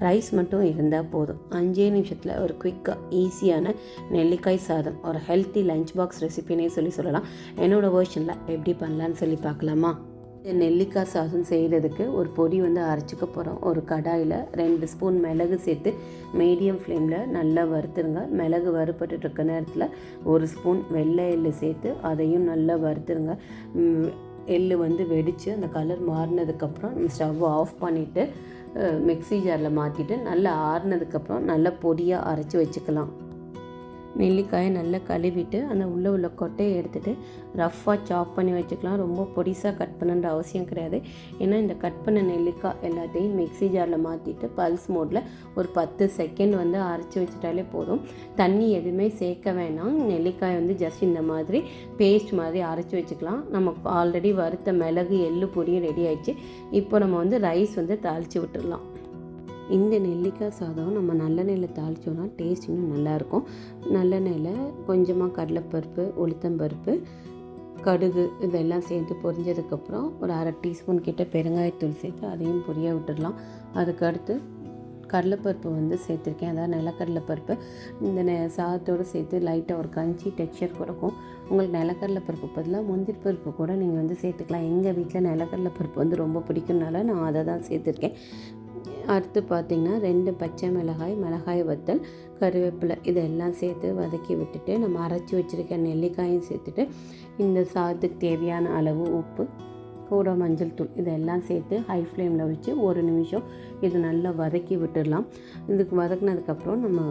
Rice மட்டும் இருந்தால் போதும். 5 நிமிஷத்தில் ஒரு குயிக்காக ஈஸியான நெல்லிக்காய் சாதம் ஒரு ஹெல்த்தி லஞ்ச் பாக்ஸ் ரெசிபினே சொல்லலாம். என்னோடய வேர்ஷனில் எப்படி பண்ணலான்னு சொல்லி பார்க்கலாமா? நெல்லிக்காய் சாதம் செய்கிறதுக்கு ஒரு பொடி அரைச்சிக்க போகிறோம். ஒரு கடாயில் 2 ஸ்பூன் மிளகு சேர்த்து மீடியம் ஃப்ளேமில் நல்லா வறுத்துருங்க. மிளகு வறுப்பட்டு இருக்க நேரத்தில் 1 ஸ்பூன் வெள்ளை எள்ளு சேர்த்து அதையும் நல்லா வறுத்துருங்க. எள்ளு வெடித்து அந்த கலர் மாறினதுக்கப்புறம் ஸ்டவ் ஆஃப் பண்ணிவிட்டு மிக்ஸி ஜாரில் மாற்றிட்டு நல்லா ஆறுனதுக்கப்புறம் நல்லா பொடியாக அரைச்சி வச்சுக்கலாம். நெல்லிக்காயை நல்லா கழுவிட்டு அந்த உள்ள கொட்டையை எடுத்துகிட்டு ரஃப்பாக சாப் பண்ணி வச்சுக்கலாம். ரொம்ப பொடிசாக கட் பண்ணுன்ற அவசியம் கிடையாது. ஏன்னா இந்த கட் பண்ண நெல்லிக்காய் எல்லாத்தையும் மிக்ஸி ஜாரில் மாற்றிட்டு பல்ஸ் மோடில் ஒரு 10 செகண்ட் அரைச்சி வச்சுட்டாலே போதும். தண்ணி எதுவுமே சேர்க்க வேணாம். நெல்லிக்காய் ஜஸ்ட் இந்த மாதிரி பேஸ்ட் மாதிரி அரைச்சி வச்சுக்கலாம். நம்ம ஆல்ரெடி வறுத்த மிளகு எள்ளு பொடியும் ரெடி ஆயிடுச்சு. இப்போ நம்ம ரைஸ் தாளித்து விட்டுடலாம். இந்த நெல்லிக்காய் சாதம் நம்ம நல்லெண்ணெயில் தாளித்தோன்னா டேஸ்ட் இன்னும் நல்லாயிருக்கும். நல்லெண்ணெயில் கொஞ்சமாக கடலைப்பருப்பு, உளுத்தம்பருப்பு, கடுகு இதெல்லாம் சேர்த்து பொரிஞ்சதுக்கப்புறம் ஒரு 1/2 டீஸ்பூன் கிட்ட பெருங்காயத்தூள் சேர்த்து அதையும் பொரிய விட்டுடலாம். அதுக்கடுத்து கடலைப்பருப்பு சேர்த்துருக்கேன். அதாவது நிலக்கடலைப்பருப்பு. இந்த சாதத்தோடு சேர்த்து லைட்டாக ஒரு கஞ்சி டெக்ஸ்சர் கொடுக்கும். உங்களுக்கு நிலக்கடலைப்பருப்பு பதிலாக முந்திரி பருப்பு கூட நீங்கள் சேர்த்துக்கலாம். எங்கள் வீட்டில் நிலக்கடலைப்பருப்பு ரொம்ப பிடிக்கும்னால நான் அதை தான் சேர்த்துருக்கேன். அடுத்து பார்த்திங்கன்னா 2 பச்சை மிளகாய் வத்தல், கருவேப்பிலை இதெல்லாம் சேர்த்து வதக்கி விட்டுட்டு நம்ம அரைச்சி வச்சுருக்க நெல்லிக்காயும் சேர்த்துட்டு இந்த சாதத்துக்கு தேவையான அளவு உப்பு கூட மஞ்சள் தூள் இதெல்லாம் சேர்த்து ஹை ஃப்ளேமில் வச்சு 1 நிமிஷம் இது நல்லா வதக்கி விட்டுடலாம். இதுக்கு வதக்கினதுக்கப்புறம் நம்ம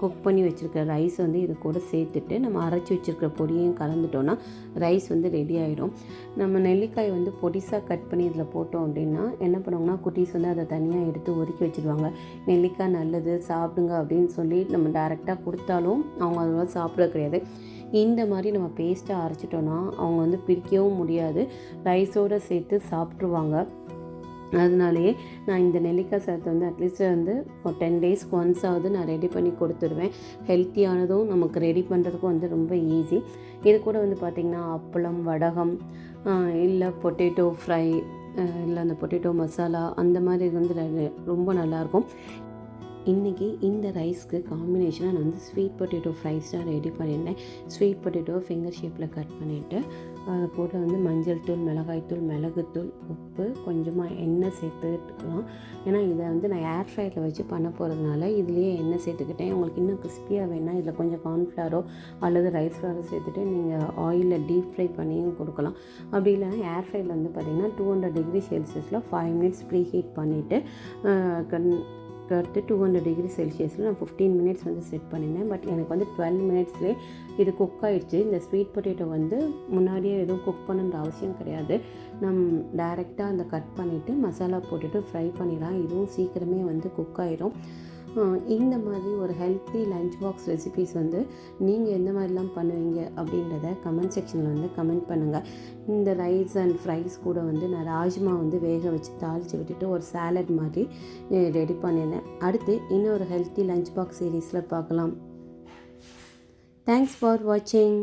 குக் பண்ணி வச்சுருக்க ரைஸ் இது கூட சேர்த்துட்டு நம்ம அரைச்சி வச்சுருக்கிற பொடியையும் கலந்துட்டோன்னா ரைஸ் ரெடி ஆகிடும். நம்ம நெல்லிக்காய் பொடிசாக கட் பண்ணி இதில் போட்டோம் அப்படின்னா என்ன பண்ணுவாங்கன்னா குட்டீஸ் அதை தனியாக எடுத்து ஒதுக்கி வச்சுருவாங்க. நெல்லிக்காய் நல்லது சாப்பிடுங்க அப்படின்னு சொல்லி நம்ம டைரெக்டாக கொடுத்தாலும் அவங்க அதோட சாப்பிட கிடையாது. இந்த மாதிரி நம்ம பேஸ்ட்டாக அரைச்சிட்டோன்னா அவங்க பிரிக்கவும் முடியாது, ரைஸோடு சேர்த்து சாப்பிட்ருவாங்க. அதனாலேயே நான் இந்த நெல்லிக்காய் சாதத்தை அட்லீஸ்ட் ஒரு 10 டேஸ்க்கு ஒன்ஸ் ஆகுது நான் ரெடி பண்ணி கொடுத்துருவேன். ஹெல்த்தியானதும் நமக்கு ரெடி பண்ணுறதுக்கும் ரொம்ப ஈஸி. இது கூட பார்த்திங்கன்னா அப்பளம், வடகம், இல்லை பொட்டேட்டோ ஃப்ரை, இல்லை அந்த பொட்டேட்டோ மசாலா அந்த மாதிரி ரொம்ப நல்லாயிருக்கும். இன்றைக்கி இந்த ரைஸ்க்கு காம்பினேஷனாக நான் ஸ்வீட் பொட்டேட்டோ ஃப்ரைஸ் தான் ரெடி பண்ணியிருந்தேன். ஸ்வீட் பொட்டேட்டோ ஃபிங்கர் ஷேப்பில் கட் பண்ணிவிட்டு அது கூட மஞ்சள் தூள், மிளகாய்த்தூள், மிளகுத்தூள், உப்பு, கொஞ்சமாக எண்ணெய் சேர்த்துக்கலாம். ஏன்னா இதை நான் ஏர் ஃப்ரையரில் வச்சு பண்ண போகிறதுனால இதுலேயே எண்ணெய் சேர்த்துக்கிட்டேன். உங்களுக்கு இன்னும் கிறிஸ்பியாக வேணால் இதில் கொஞ்சம் கார்ன்ஃப்ளவரோ அல்லது ரைஸ் ஃப்ளவரோ சேர்த்துட்டு நீங்கள் ஆயிலில் டீப் ஃப்ரை பண்ணியும் கொடுக்கலாம். அப்படி இல்லைனா ஏர் ஃப்ரையரில் பார்த்திங்கன்னா 200 டிகிரி செல்சியஸில் 5 மினிட்ஸ் ப்ரீ ஹீட் பண்ணிவிட்டு அடுத்து 200 டிகிரி செல்சியஸில் நான் 15 மினிட்ஸ் செட் பண்ணியிருந்தேன். பட் எனக்கு 12 மினிட்ஸ்லேயே இது குக் ஆகிடுச்சு. இந்த ஸ்வீட் பொட்டேட்டோ முன்னாடியே எதுவும் குக் பண்ணுன்ற அவசியம் கிடையாது. டைரெக்டாக அந்த கட் பண்ணிவிட்டு மசாலா போட்டுட்டு ஃப்ரை பண்ணிடலாம். இதுவும் சீக்கிரமே குக் ஆகிடும். இந்த மாதிரி ஒரு ஹெல்த்தி லஞ்ச் பாக்ஸ் ரெசிபீஸ் நீங்கள் எந்த மாதிரிலாம் பண்ணுவீங்க அப்படின்றத கமெண்ட் செக்ஷனில் கமெண்ட் பண்ணுங்கள். இந்த ரைஸ் அண்ட் ஃப்ரைஸ் கூட நான் ராஜ்மா வேக வச்சு தாளித்து விட்டுட்டு ஒரு சாலட் மாதிரி ரெடி பண்ணியிருந்தேன். அடுத்து இன்னொரு ஹெல்த்தி லஞ்ச் பாக்ஸ் சீரீஸில் பார்க்கலாம். தேங்க்ஸ் ஃபார் வாட்சிங்.